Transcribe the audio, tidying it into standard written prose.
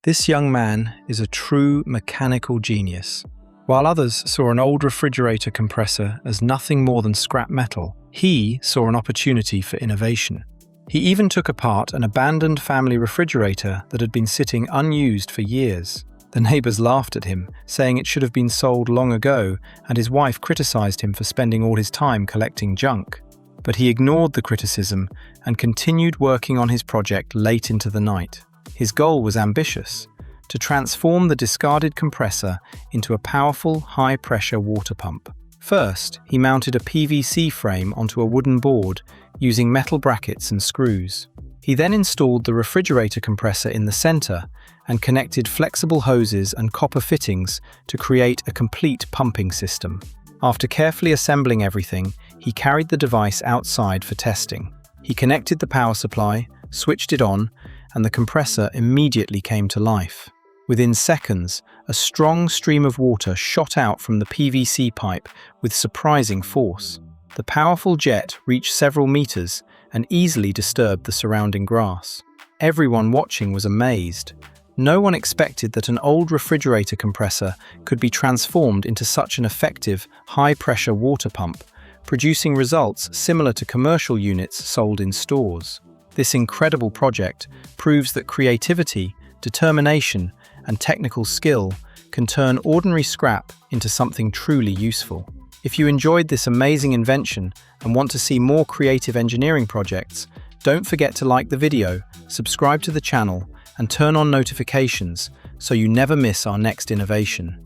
This young man is a true mechanical genius. While others saw an old refrigerator compressor as nothing more than scrap metal, he saw an opportunity for innovation. He even took apart an abandoned family refrigerator that had been sitting unused for years. The neighbors laughed at him, saying it should have been sold long ago, and his wife criticized him for spending all his time collecting junk. But he ignored the criticism and continued working on his project late into the night. His goal was ambitious: to transform the discarded compressor into a powerful, high-pressure water pump. First, he mounted a PVC frame onto a wooden board using metal brackets and screws. He then installed the refrigerator compressor in the center and connected flexible hoses and copper fittings to create a complete pumping system. After carefully assembling everything, he carried the device outside for testing. He connected the power supply, switched it on, and the compressor immediately came to life. Within seconds, a strong stream of water shot out from the PVC pipe with surprising force. The powerful jet reached several meters and easily disturbed the surrounding grass. Everyone watching was amazed. No one expected that an old refrigerator compressor could be transformed into such an effective, high-pressure water pump, producing results similar to commercial units sold in stores. This incredible project proves that creativity, determination, and technical skill can turn ordinary scrap into something truly useful. If you enjoyed this amazing invention and want to see more creative engineering projects, don't forget to like the video, subscribe to the channel, and turn on notifications so you never miss our next innovation.